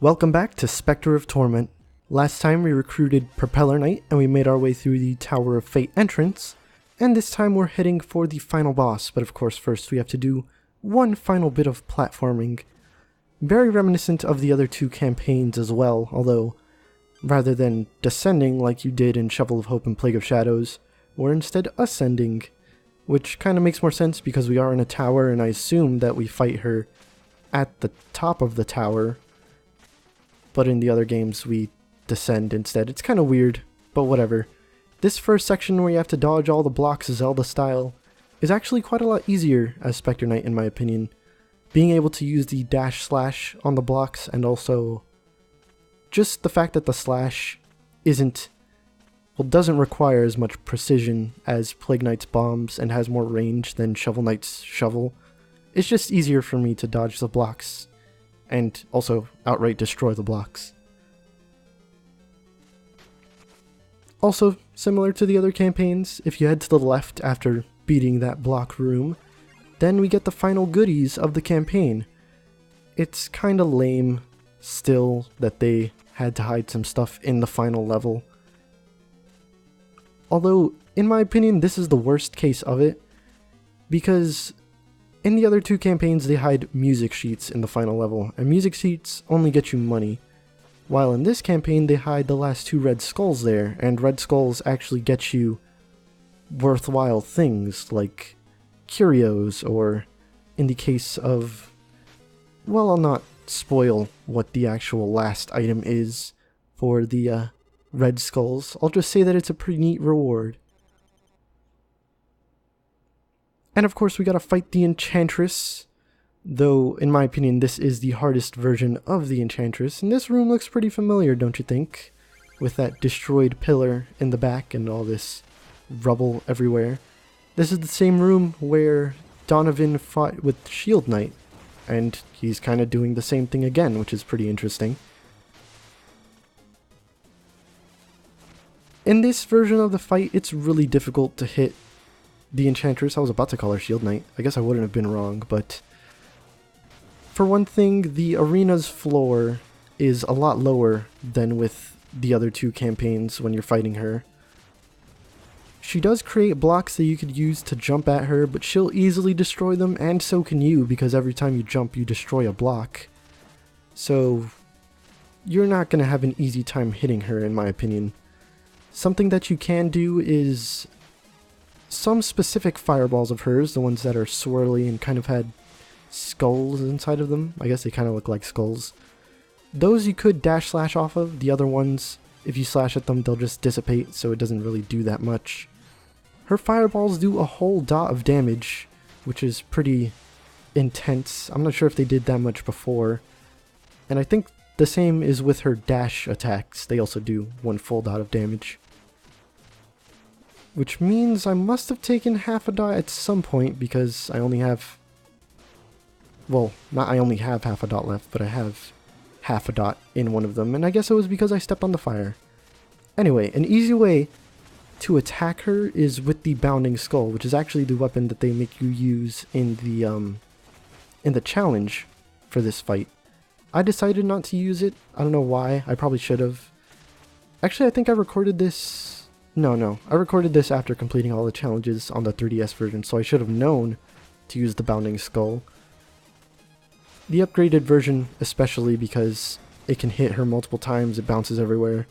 Welcome back to Specter of Torment. Last time we recruited Propeller Knight and we made our way through the Tower of Fate entrance, and this time we're heading for the final boss, but of course first we have to do one final bit of platforming. Very reminiscent of the other two campaigns as well, although rather than descending like you did in Shovel of Hope and Plague of Shadows, we're instead ascending, which kind of makes more sense because we are in a tower and I assume that we fight her at the top of the tower, but in the other games we descend instead. It's kind of weird, but whatever. This first section where you have to dodge all the blocks Zelda style is actually quite a lot easier as Specter Knight in my opinion. Being able to use the dash slash on the blocks, and also just the fact that the slash doesn't require as much precision as Plague Knight's bombs and has more range than Shovel Knight's shovel. It's just easier for me to dodge the blocks and also outright destroy the blocks. Also, similar to the other campaigns, if you head to the left after beating that block room, then we get the final goodies of the campaign. It's kinda lame still that they had to hide some stuff in the final level. Although, in my opinion, this is the worst case of it, because in the other two campaigns they hide music sheets in the final level, and music sheets only get you money, while in this campaign they hide the last two red skulls there, and red skulls actually get you worthwhile things like curios, or in the case of, well, I'll not spoil what the actual last item is for the red skulls. I'll just say that it's a pretty neat reward. And of course we gotta fight the Enchantress, though in my opinion this is the hardest version of the Enchantress, and this room looks pretty familiar, don't you think? With that destroyed pillar in the back and all this rubble everywhere. This is the same room where Donovan fought with Shield Knight, and he's kind of doing the same thing again, which is pretty interesting. In this version of the fight, it's really difficult to hit the Enchantress. I was about to call her Shield Knight. I guess I wouldn't have been wrong, but for one thing, the arena's floor is a lot lower than with the other two campaigns when you're fighting her. She does create blocks that you could use to jump at her, but she'll easily destroy them, and so can you, because every time you jump you destroy a block. So you're not going to have an easy time hitting her in my opinion. Something that you can do is some specific fireballs of hers, the ones that are swirly and kind of had skulls inside of them. I guess they kind of look like skulls. Those you could dash slash off of. The other ones, if you slash at them, they'll just dissipate, so it doesn't really do that much. Her fireballs do a whole dot of damage, which is pretty intense. I'm not sure if they did that much before. And I think the same is with her dash attacks. They also do one full dot of damage. Which means I must have taken half a dot at some point, because I only have... well, not I only have half a dot left, but I have half a dot in one of them, and I guess it was because I stepped on the fire. Anyway, an easy way to attack her is with the Bounding Skull, which is actually the weapon that they make you use in the challenge for this fight. I decided not to use it. I don't know why. I probably should have. Actually, I think I recorded this... No. I recorded this after completing all the challenges on the 3DS version, so I should have known to use the Bounding Skull. The upgraded version especially, because it can hit her multiple times, it bounces everywhere,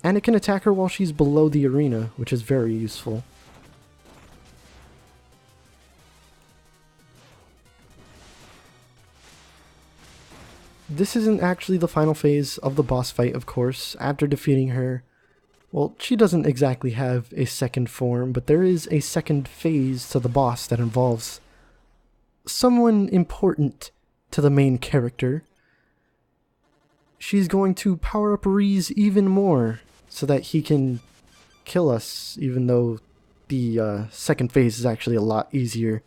and it can attack her while she's below the arena, which is very useful. This isn't actually the final phase of the boss fight, of course. After defeating her, well, she doesn't exactly have a second form, but there is a second phase to the boss that involves someone important to the main character. She's going to power up Reese even more so that he can kill us, even though the second phase is actually a lot easier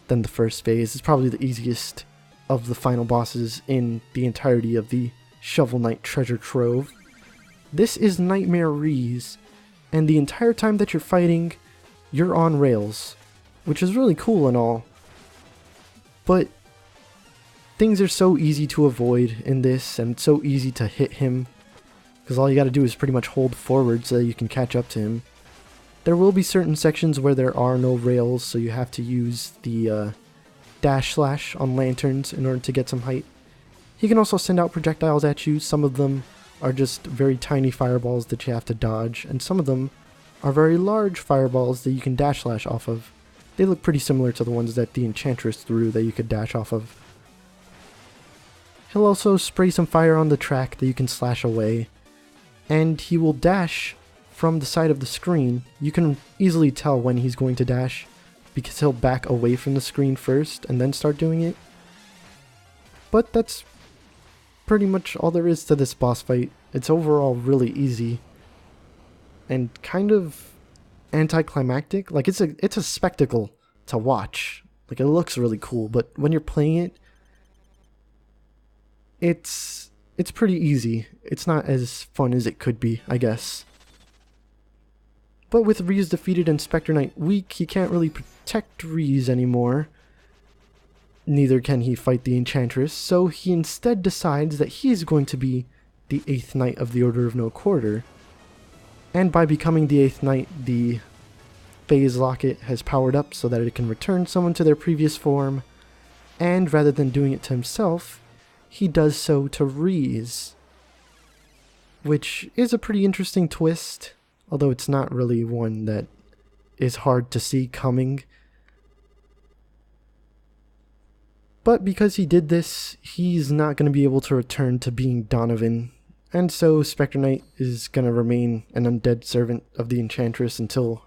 than the first phase. It's probably the easiest of the final bosses in the entirety of the Shovel Knight treasure trove. This is Nightmare Reese, and the entire time that you're fighting, you're on rails, which is really cool and all, but things are so easy to avoid in this, and so easy to hit him, because all you gotta do is pretty much hold forward so that you can catch up to him. There will be certain sections where there are no rails, so you have to use the dash slash on lanterns in order to get some height. He can also send out projectiles at you. Some of them are just very tiny fireballs that you have to dodge, and some of them are very large fireballs that you can dash slash off of. They look pretty similar to the ones that the Enchantress threw that you could dash off of. He'll also spray some fire on the track that you can slash away, and he will dash from the side of the screen. You can easily tell when he's going to dash because he'll back away from the screen first and then start doing it. But that's pretty much all there is to this boss fight. It's overall really easy and kind of anticlimactic. Like, it's a spectacle to watch. Like, it looks really cool, but when you're playing it, it's pretty easy. It's not as fun as it could be, I guess. But with Rhys defeated and Specter Knight weak, he can't really protect Rhys anymore. Neither can he fight the Enchantress, so he instead decides that he's going to be the 8th Knight of the Order of No Quarter. And by becoming the 8th Knight, the Phase Locket has powered up so that it can return someone to their previous form, and rather than doing it to himself, he does so to Rhys. Which is a pretty interesting twist, although it's not really one that is hard to see coming. But because he did this, he's not going to be able to return to being Donovan, and so Specter Knight is going to remain an undead servant of the Enchantress until,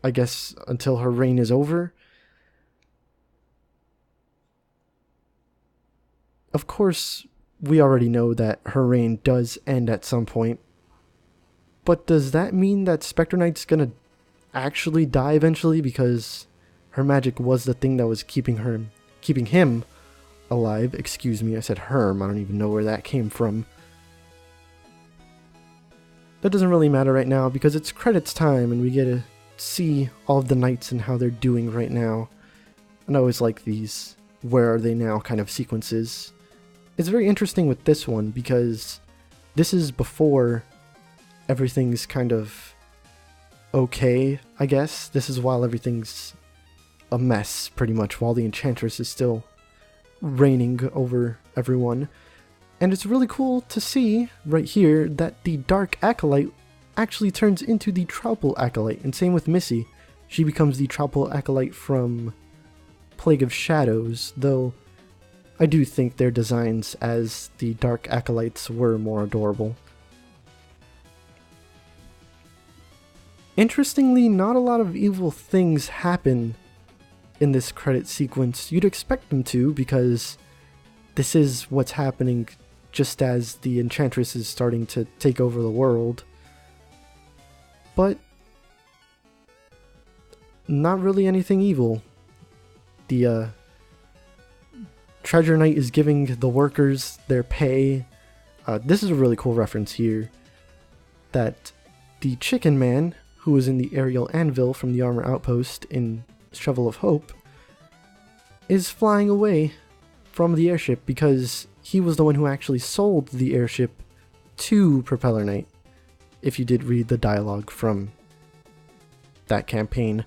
I guess, until her reign is over. Of course, we already know that her reign does end at some point, but does that mean that Specter Knight's going to actually die eventually because her magic was the thing that was keeping him alive? Excuse me, I said herm. I don't even know where that came from. That doesn't really matter right now because it's credits time and we get to see all of the knights and how they're doing right now. And I always like these where are they now kind of sequences. It's very interesting with this one because this is before everything's kind of okay, I guess. This is while everything's a mess, pretty much, while the Enchantress is still reigning over everyone. And it's really cool to see right here that the Dark Acolyte actually turns into the Troupple Acolyte, and same with Missy. She becomes the Troupple Acolyte from Plague of Shadows, though I do think their designs as the Dark Acolytes were more adorable. Interestingly, not a lot of evil things happen in this credit sequence. You'd expect them to, because this is what's happening just as the Enchantress is starting to take over the world. But not really anything evil. The Treasure Knight is giving the workers their pay. This is a really cool reference here, that the Chicken Man, who was in the aerial anvil from the armor outpost in Shovel of Hope, is flying away from the airship because he was the one who actually sold the airship to Propeller Knight, if you did read the dialogue from that campaign.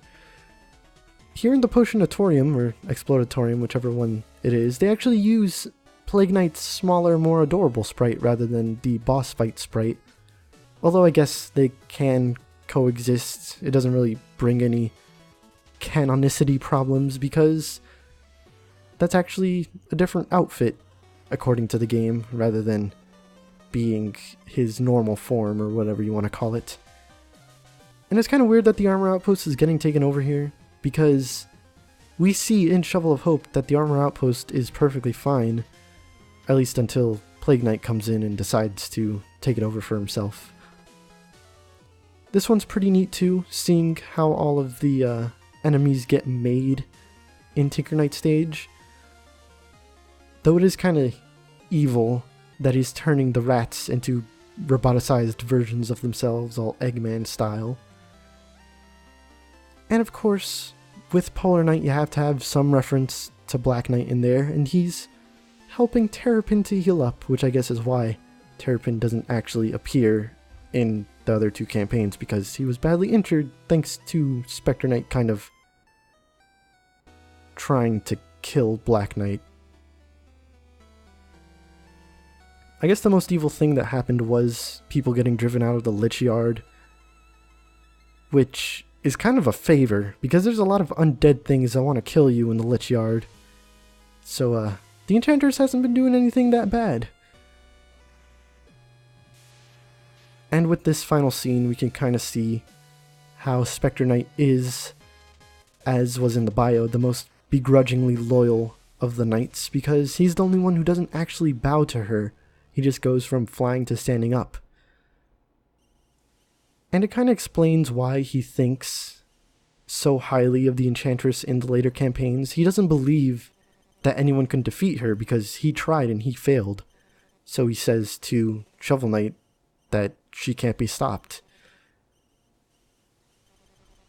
Here in the Potionatorium, or Exploratorium, whichever one it is, they actually use Plague Knight's smaller, more adorable sprite rather than the boss fight sprite. Although I guess they can coexist. It doesn't really bring any canonicity problems because that's actually a different outfit according to the game rather than being his normal form or whatever you want to call it. And it's kind of weird that the armor outpost is getting taken over here, because we see in Shovel of Hope that the armor outpost is perfectly fine, at least until Plague Knight comes in and decides to take it over for himself. This one's pretty neat too, seeing how all of the enemies get made in Tinker Knight stage. Though it is kind of evil that he's turning the rats into roboticized versions of themselves, all Eggman style. And of course, with Polar Knight you have to have some reference to Black Knight in there, and he's helping Terrapin to heal up, which I guess is why Terrapin doesn't actually appear in the other two campaigns, because he was badly injured thanks to Specter Knight kind of trying to kill Black Knight. I guess the most evil thing that happened was people getting driven out of the Lich Yard, which is kind of a favor, because there's a lot of undead things that want to kill you in the Lich Yard. So, the Enchantress hasn't been doing anything that bad. And with this final scene, we can kind of see how Specter Knight is, as was in the bio, the most begrudgingly loyal of the knights, because he's the only one who doesn't actually bow to her. He just goes from flying to standing up. And it kind of explains why he thinks so highly of the Enchantress in the later campaigns. He doesn't believe that anyone can defeat her because he tried and he failed. So he says to Shovel Knight that she can't be stopped.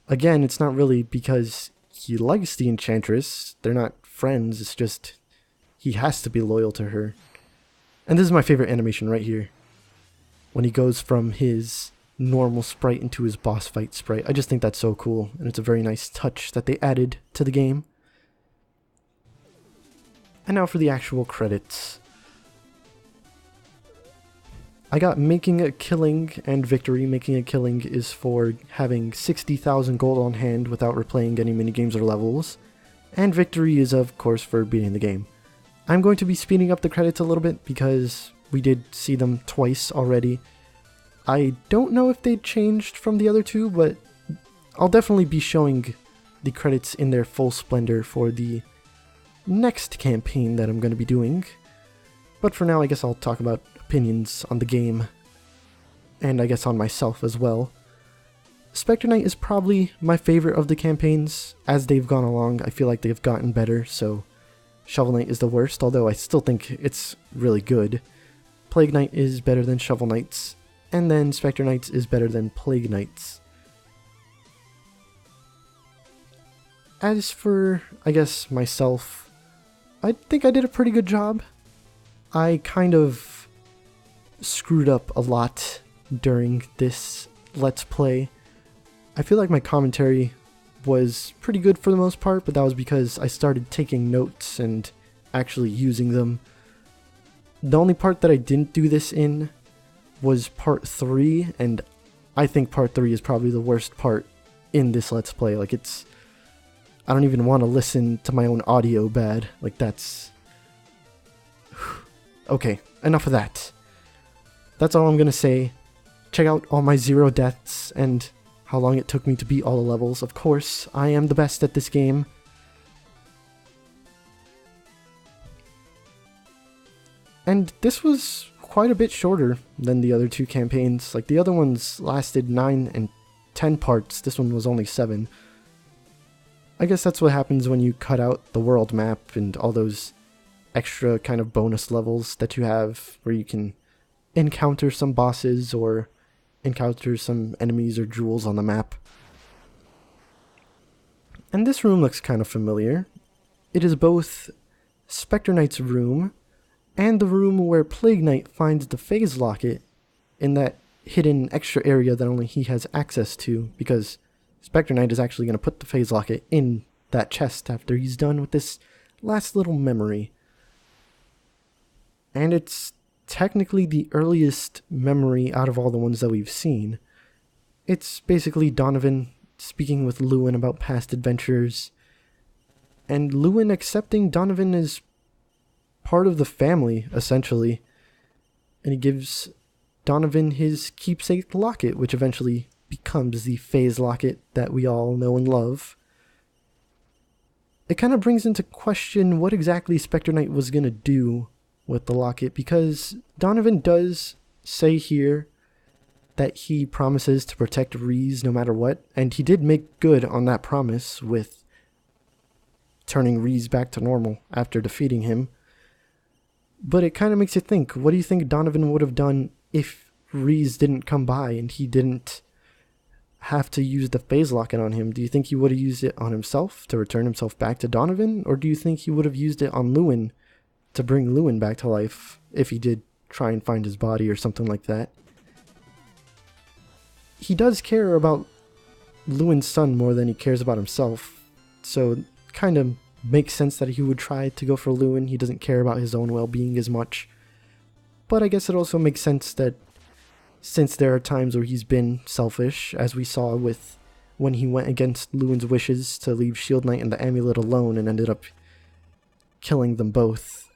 Again, it's not really because he likes the Enchantress. They're not friends. It's just he has to be loyal to her. And this is my favorite animation right here. When he goes from his normal sprite into his boss fight sprite. I just think that's so cool, and it's a very nice touch that they added to the game. And now for the actual credits. I got Making a Killing and Victory. Making a Killing is for having 60,000 gold on hand without replaying any minigames or levels. And Victory is, of course, for beating the game. I'm going to be speeding up the credits a little bit because we did see them twice already. I don't know if they changed from the other two, but I'll definitely be showing the credits in their full splendor for the next campaign that I'm going to be doing. But for now, I guess I'll talk about opinions on the game, and I guess on myself as well. Specter Knight is probably my favorite of the campaigns. As they've gone along, I feel like they've gotten better, so Shovel Knight is the worst, although I still think it's really good. Plague Knight is better than Shovel Knight's, and then Specter Knight's is better than Plague Knight's. As for, I guess, myself, I think I did a pretty good job. I kind of screwed up a lot during this Let's Play. I feel like my commentary was pretty good for the most part, but that was because I started taking notes and actually using them. The only part that I didn't do this in was part 3, and I think part 3 is probably the worst part in this Let's Play. Like, I don't even want to listen to my own audio bad. Like, that's... Okay, enough of that. That's all I'm gonna say. Check out all my 0 deaths and how long it took me to beat all the levels. Of course, I am the best at this game. And this was quite a bit shorter than the other two campaigns. Like, the other ones lasted 9 and 10 parts. This one was only 7. I guess that's what happens when you cut out the world map and all those extra kind of bonus levels that you have where you can encounter some bosses or encounter some enemies or jewels on the map. And this room looks kind of familiar. It is both Specter Knight's room and the room where Plague Knight finds the Phase Locket in that hidden extra area that only he has access to, because Specter Knight is actually going to put the Phase Locket in that chest after he's done with this last little memory. And it's technically the earliest memory out of all the ones that we've seen. It's basically Donovan speaking with Lewin about past adventures, and Lewin accepting Donovan as part of the family, essentially. And he gives Donovan his keepsake locket, which eventually becomes the Phase Locket that we all know and love. It kind of brings into question what exactly Specter Knight was going to do with the locket, because Donovan does say here that he promises to protect Reese no matter what, and he did make good on that promise with turning Reese back to normal after defeating him. But it kind of makes you think, what do you think Donovan would have done if Reese didn't come by and he didn't have to use the Phase Locket on him, do you think he would have used it on himself to return himself back to Donovan? Or do you think he would have used it on Lewin to bring Lewin back to life if he did try and find his body or something like that? He does care about Lewin's son more than he cares about himself, so it kind of makes sense that he would try to go for Lewin. He doesn't care about his own well-being as much. But I guess it also makes sense that since there are times where he's been selfish, as we saw with when he went against Lewin's wishes to leave Shield Knight and the amulet alone and ended up killing them both.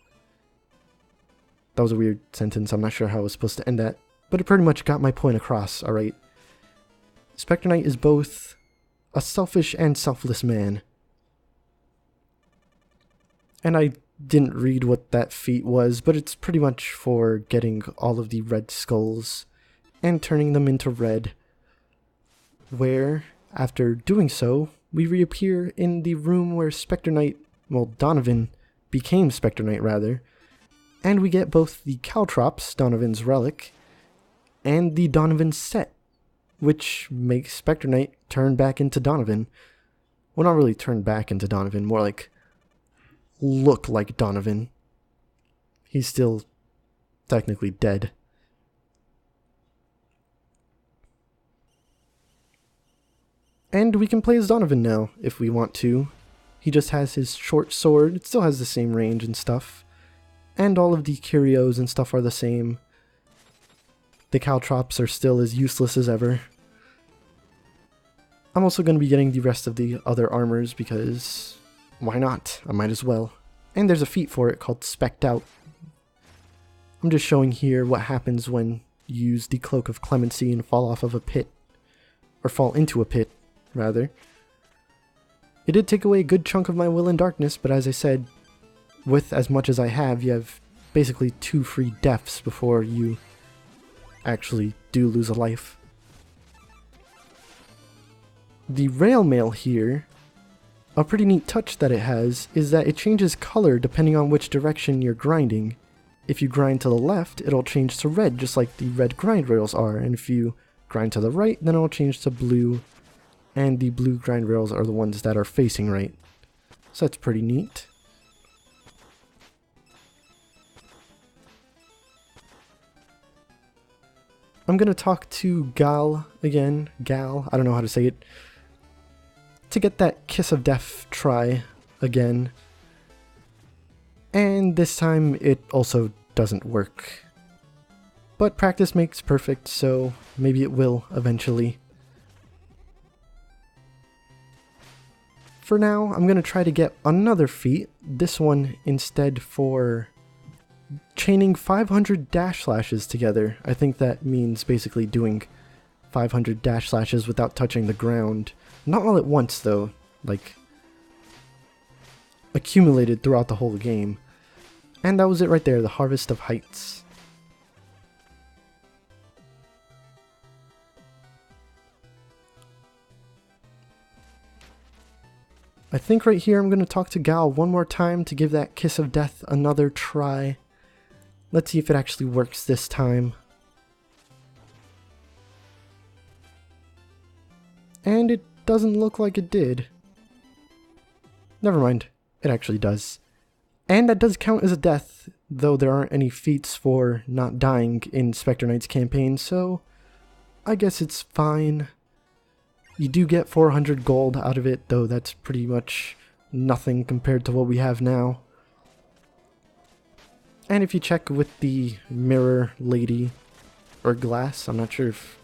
That was a weird sentence. I'm not sure how I was supposed to end that, but it pretty much got my point across, alright? Specter Knight is both a selfish and selfless man. And I didn't read what that feat was, but it's pretty much for getting all of the red skulls and turning them into red, where, after doing so, we reappear in the room where Specter Knight, well, Donovan became Specter Knight rather, and we get both the Caltrops, Donovan's relic, and the Donovan set, which makes Specter Knight turn back into Donovan. Well, not really turn back into Donovan, more like look like Donovan. He's still technically dead. And we can play as Donovan now, if we want to. He just has his short sword, it still has the same range and stuff. And all of the curios and stuff are the same. The Caltrops are still as useless as ever. I'm also going to be getting the rest of the other armors because why not? I might as well. And there's a feat for it called Spect Out. I'm just showing here what happens when you use the Cloak of Clemency and fall off of a pit. Or fall into a pit, rather. It did take away a good chunk of my will in darkness, but as I said, with as much as I have, you have basically 2 free deaths before you actually do lose a life. The rail mail here, a pretty neat touch that it has, is that it changes color depending on which direction you're grinding. If you grind to the left, it'll change to red, just like the red grind rails are, and if you grind to the right, then it'll change to blue, and the blue grind rails are the ones that are facing right. So that's pretty neat. I'm gonna talk to Gal again, Gal, I don't know how to say it, to get that Kiss of Death try again. And this time it also doesn't work. But practice makes perfect, so maybe it will eventually. For now, I'm gonna try to get another feat, this one instead for chaining 500 dash slashes together. I think that means basically doing 500 dash slashes without touching the ground. Not all at once though, like accumulated throughout the whole game. And that was it right there, the Harvest of Heights. I think right here I'm going to talk to Gal one more time to give that Kiss of Death another try. Let's see if it actually works this time. And it doesn't look like it did. Never mind, it actually does. And that does count as a death, though there aren't any feats for not dying in Specter Knight's campaign, so I guess it's fine. You do get 400 gold out of it, though that's pretty much nothing compared to what we have now. And if you check with the mirror lady, or glass, I'm not sure if...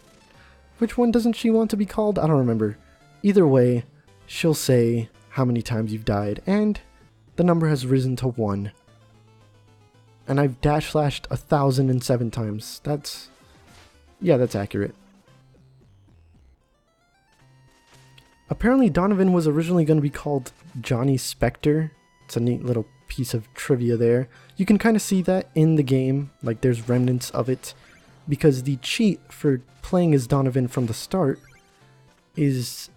Which one doesn't she want to be called? I don't remember. Either way, she'll say how many times you've died, and the number has risen to 1. And I've dash slashed 1,007 times. That's... yeah, that's accurate. Apparently Donovan was originally going to be called Johnny Specter. It's a neat little piece of trivia there. You can kind of see that in the game, like there's remnants of it, because the cheat for playing as Donovan from the start is,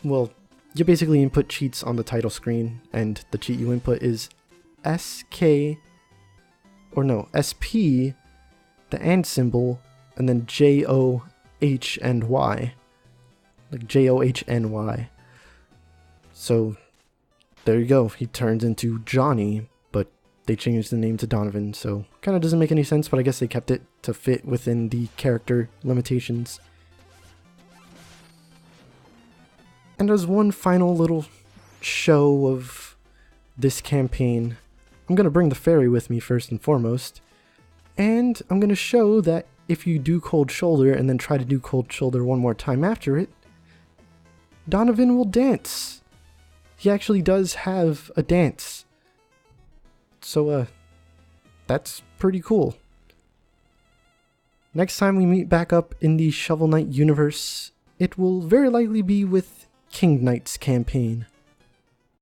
well, you basically input cheats on the title screen, and the cheat you input is SP, the and symbol, and then JOH and Y. like Johny. So there you go. He turns into Johnny, but they changed the name to Donovan, so kind of doesn't make any sense, but I guess they kept it to fit within the character limitations. And as one final little show of this campaign, I'm going to bring the fairy with me first and foremost, and I'm going to show that if you do Cold Shoulder and then try to do Cold Shoulder one more time after it, Donovan will dance. He actually does have a dance. So, that's pretty cool. Next time we meet back up in the Shovel Knight universe, it will very likely be with King Knight's campaign.